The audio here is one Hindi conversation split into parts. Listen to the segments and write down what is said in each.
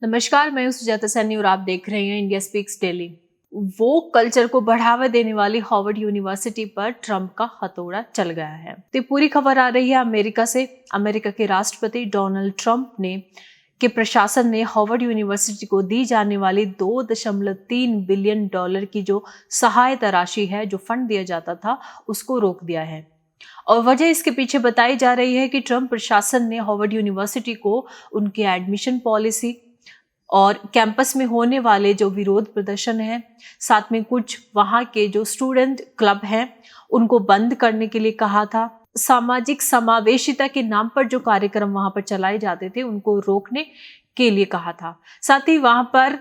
नमस्कार, मैं हूं सुजाता सैनी और आप देख रहे हैं इंडिया स्पीक्स डेली। वो कल्चर को बढ़ावा देने वाली हार्वर्ड यूनिवर्सिटी पर ट्रंप का हथौड़ा चल गया है। तो पूरी खबर आ रही है अमेरिका से। अमेरिका के राष्ट्रपति डोनाल्ड ट्रंप ने के प्रशासन ने हार्वर्ड यूनिवर्सिटी को दी जाने वाली 2.3 बिलियन डॉलर की जो सहायता राशि है, जो फंड दिया जाता था, उसको रोक दिया है। और वजह इसके पीछे बताई जा रही है कि ट्रंप प्रशासन ने हार्वर्ड यूनिवर्सिटी को उनकी एडमिशन पॉलिसी और कैंपस में होने वाले जो विरोध प्रदर्शन है, साथ में कुछ वहाँ के जो स्टूडेंट क्लब हैं, उनको बंद करने के लिए कहा था। सामाजिक समावेशिता के नाम पर जो कार्यक्रम वहाँ पर चलाए जाते थे, उनको रोकने के लिए कहा था। साथ ही वहाँ पर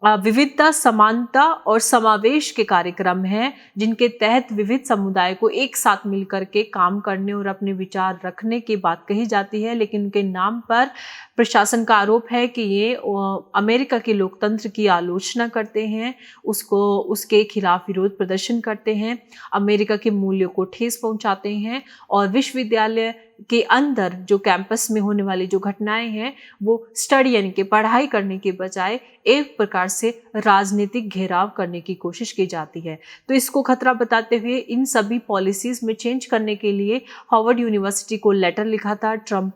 विविधता, समानता और समावेश के कार्यक्रम हैं, जिनके तहत विविध समुदाय को एक साथ मिलकर के काम करने और अपने विचार रखने की बात कही जाती है। लेकिन उनके नाम पर प्रशासन का आरोप है कि ये अमेरिका के लोकतंत्र की आलोचना करते हैं, उसके खिलाफ विरोध प्रदर्शन करते हैं, अमेरिका के मूल्यों को ठेस पहुंचाते हैं और विश्वविद्यालय के अंदर जो कैंपस में होने वाली जो घटनाएं हैं, वो स्टडी यानी कि पढ़ाई करने के बजाय एक प्रकार से राजनीतिक घेराव करने की कोशिश की जाती है। तो इसको खतरा बताते हुए इन सभी पॉलिसीज में चेंज करने के लिए हार्वर्ड यूनिवर्सिटी को लेटर लिखा था ट्रंप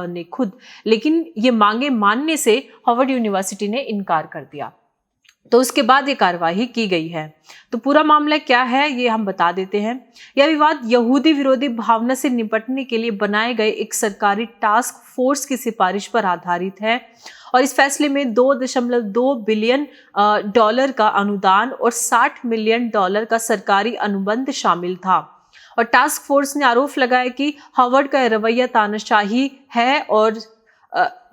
ने खुद। लेकिन ये मांगे मानने से हार्वर्ड यूनिवर्सिटी ने इनकार कर दिया। तो उसके बाद ये कार्यवाही की गई है। तो पूरा मामला क्या है, ये हम बता देते हैं। यह विवाद यहूदी विरोधी भावना से निपटने के लिए बनाए गए एक सरकारी टास्क फोर्स की सिफारिश पर आधारित है और इस फैसले में 2.2 बिलियन डॉलर का अनुदान और 60 मिलियन डॉलर का सरकारी अनुबंध शामिल था। और टास्क फोर्स ने आरोप लगाया कि हार्वर्ड का रवैया तानाशाही है और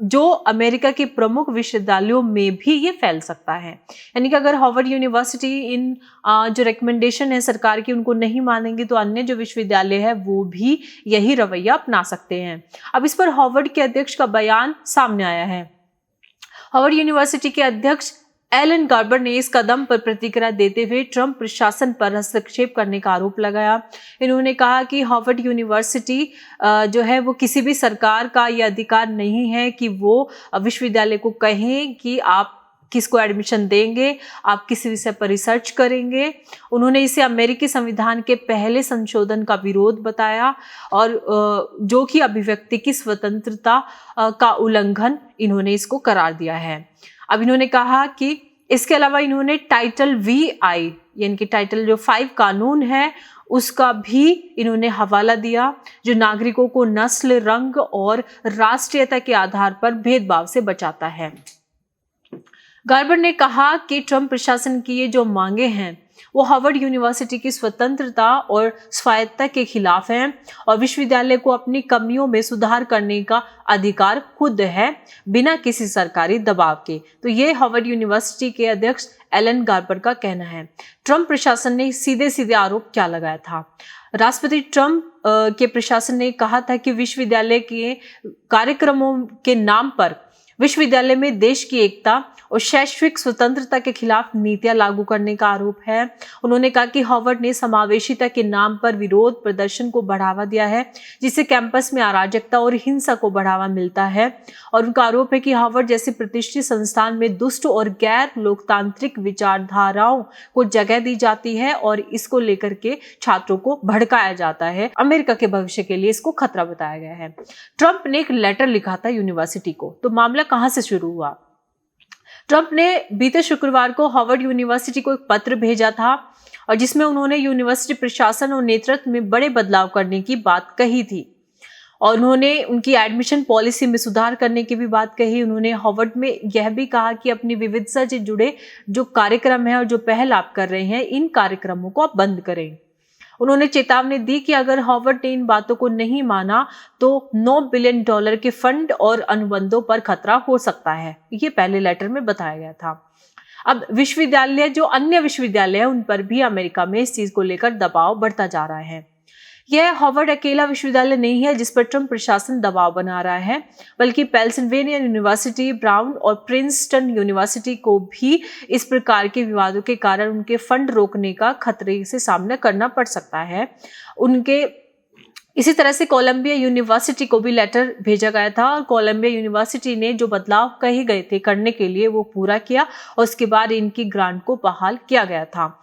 जो अमेरिका के प्रमुख विश्वविद्यालयों में भी ये फैल सकता है। यानी कि अगर हार्वर्ड यूनिवर्सिटी इन जो रिकमेंडेशन है सरकार की, उनको नहीं मानेंगे, तो अन्य जो विश्वविद्यालय है वो भी यही रवैया अपना सकते हैं। अब इस पर हार्वर्ड के अध्यक्ष का बयान सामने आया है। हार्वर्ड यूनिवर्सिटी के अध्यक्ष एलन गार्बर ने इस कदम पर प्रतिक्रिया देते हुए ट्रंप प्रशासन पर हस्तक्षेप करने का आरोप लगाया। इन्होंने कहा कि हार्वर्ड यूनिवर्सिटी जो है वो किसी भी सरकार का यह अधिकार नहीं है कि वो विश्वविद्यालय को कहें कि आप किसको एडमिशन देंगे, आप किस विषय पर रिसर्च करेंगे। उन्होंने इसे अमेरिकी संविधान के पहले संशोधन का विरोध बताया और जो कि अभिव्यक्ति की स्वतंत्रता का उल्लंघन इन्होंने इसको करार दिया है। अब इन्होंने कहा कि इसके अलावा इन्होंने टाइटल VI यानी कि टाइटल जो 5 कानून है, उसका भी इन्होंने हवाला दिया, जो नागरिकों को नस्ल, रंग और राष्ट्रीयता के आधार पर भेदभाव से बचाता है। गार्बर ने कहा कि ट्रंप प्रशासन की ये जो मांगे हैं वो हार्वर्ड यूनिवर्सिटी की स्वतंत्रता और स्वायत्तता के खिलाफ हैं और विश्वविद्यालय को अपनी कमियों में सुधार करने का अधिकार खुद है, बिना किसी सरकारी दबाव के। तो ये हार्वर्ड यूनिवर्सिटी के अध्यक्ष एलन गार्बर का कहना है। ट्रंप प्रशासन ने सीधे सीधे आरोप क्या लगाया था? राष्ट्रपति ट्रंप के प्रशासन ने कहा था कि विश्वविद्यालय के कार्यक्रमों के नाम पर विश्वविद्यालय में देश की एकता और शैक्षिक स्वतंत्रता के खिलाफ नीतियां लागू करने का आरोप है। उन्होंने कहा कि हार्वर्ड ने समावेशिता के नाम पर विरोध प्रदर्शन को बढ़ावा दिया है, जिससे कैंपस में अराजकता और हिंसा को बढ़ावा मिलता है। और उनका आरोप है कि हार्वर्ड जैसे प्रतिष्ठित संस्थान में दुष्ट और गैर लोकतांत्रिक विचारधाराओं को जगह दी जाती है और इसको लेकर के छात्रों को भड़काया जाता है। अमेरिका के भविष्य के लिए इसको खतरा बताया गया है। ट्रंप ने एक लेटर लिखा था यूनिवर्सिटी को। तो मामला कहां से शुरू हुआ? ट्रंप ने बीते शुक्रवार को हार्वर्ड यूनिवर्सिटी को एक पत्र भेजा था और जिसमें उन्होंने यूनिवर्सिटी प्रशासन और नेतृत्व में बड़े बदलाव करने की बात कही थी और उन्होंने उनकी एडमिशन पॉलिसी में सुधार करने की भी बात कही। उन्होंने हार्वर्ड में यह भी कहा कि अपनी विविधता से जुड़े जो कार्यक्रम है और जो पहल आप कर रहे हैं, इन कार्यक्रमों को आप बंद करें। उन्होंने चेतावनी दी कि अगर हार्वर्ड ने इन बातों को नहीं माना तो 9 बिलियन डॉलर के फंड और अनुबंधों पर खतरा हो सकता है। ये पहले लेटर में बताया गया था। अब विश्वविद्यालय, जो अन्य विश्वविद्यालय है, उन पर भी अमेरिका में इस चीज को लेकर दबाव बढ़ता जा रहा है। यह हार्वर्ड अकेला विश्वविद्यालय नहीं है जिस पर ट्रंप प्रशासन दबाव बना रहा है, बल्कि पेंसिल्वेनिया यूनिवर्सिटी, ब्राउन और प्रिंसटन यूनिवर्सिटी को भी इस प्रकार के विवादों के कारण उनके फंड रोकने का खतरे से सामना करना पड़ सकता है। उनके इसी तरह से कोलंबिया यूनिवर्सिटी को भी लेटर भेजा गया था और कोलंबिया यूनिवर्सिटी ने जो बदलाव कहे गए थे करने के लिए वो पूरा किया और उसके बाद इनकी ग्रांट को बहाल किया गया था।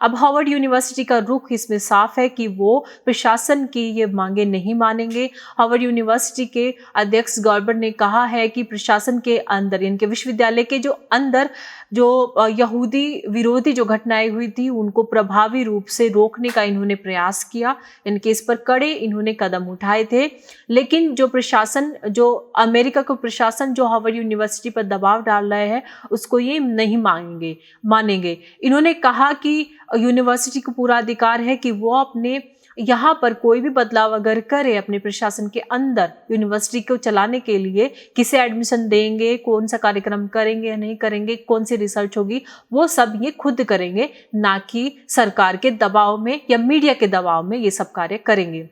अब हार्वर्ड यूनिवर्सिटी का रुख इसमें साफ है कि वो प्रशासन की ये मांगे नहीं मानेंगे। हार्वर्ड यूनिवर्सिटी के अध्यक्ष गॉर्बर ने कहा है कि प्रशासन के अंदर, इनके विश्वविद्यालय के जो अंदर जो यहूदी विरोधी जो घटनाएं हुई थी उनको प्रभावी रूप से रोकने का इन्होंने प्रयास किया। इनके इस पर कड़े इन्होंने कदम उठाए थे, लेकिन जो प्रशासन, जो अमेरिका का प्रशासन जो हार्वर्ड यूनिवर्सिटी पर दबाव डाल रहा है उसको ये नहीं मानेंगे। इन्होंने कहा कि यूनिवर्सिटी को पूरा अधिकार है कि वो अपने यहाँ पर कोई भी बदलाव अगर करे अपने प्रशासन के अंदर यूनिवर्सिटी को चलाने के लिए, किसे एडमिशन देंगे, कौन सा कार्यक्रम करेंगे या नहीं करेंगे, कौन सी रिसर्च होगी, वो सब ये खुद करेंगे, ना कि सरकार के दबाव में या मीडिया के दबाव में ये सब कार्य करेंगे।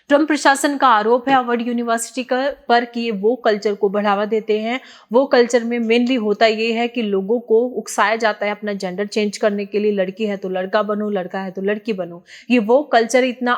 ट्रम्प प्रशासन का आरोप है हार्वर्ड यूनिवर्सिटी पर कि ये वो कल्चर को बढ़ावा देते हैं। वो कल्चर में मेनली होता ये है कि लोगों को उकसाया जाता है अपना जेंडर चेंज करने के लिए, लड़की है तो लड़का बनो, लड़का है तो लड़की बनो। ये वो कल्चर इतना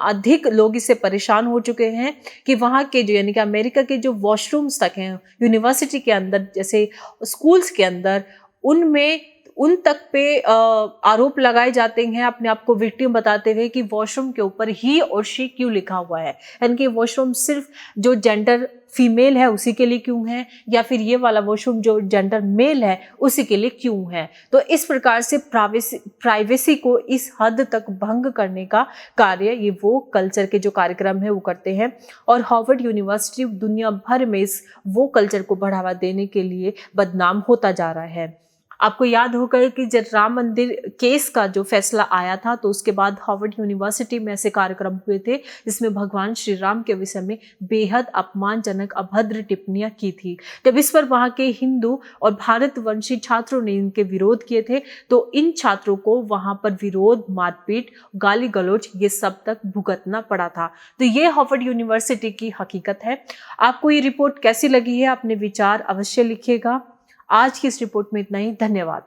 अधिक लोग इससे परेशान हो चुके हैं कि वहाँ के जो, यानी कि अमेरिका के जो वॉशरूम्स तक हैं यूनिवर्सिटी के अंदर, जैसे स्कूल्स के अंदर, उनमें उन तक पे आरोप लगाए जाते हैं अपने आप को विक्टिम बताते हुए कि वॉशरूम के ऊपर ही और शी क्यों लिखा हुआ है, यानी कि वॉशरूम सिर्फ जो जेंडर फीमेल है उसी के लिए क्यों है, या फिर ये वाला वॉशरूम जो जेंडर मेल है उसी के लिए क्यों है। तो इस प्रकार से प्राइवेसी को इस हद तक भंग करने का कार्य ये वो कल्चर के जो कार्यक्रम है वो करते हैं। और हार्वर्ड यूनिवर्सिटी दुनिया भर में इस वो कल्चर को बढ़ावा देने के लिए बदनाम होता जा रहा है। आपको याद होगा कि जब राम मंदिर केस का जो फैसला आया था तो उसके बाद हार्वर्ड यूनिवर्सिटी में ऐसे कार्यक्रम हुए थे जिसमें भगवान श्री राम के विषय में बेहद अपमानजनक अभद्र टिप्पणियां की थी। जब इस पर वहां के हिंदू और भारतवंशी छात्रों ने इनके विरोध किए थे तो इन छात्रों को वहां पर विरोध, मारपीट, गाली गलौज ये सब तक भुगतना पड़ा था। तो ये हार्वर्ड यूनिवर्सिटी की हकीकत है। आपको ये रिपोर्ट कैसी लगी है, अपने विचार अवश्य लिखिएगा। आज की इस रिपोर्ट में इतना ही। धन्यवाद।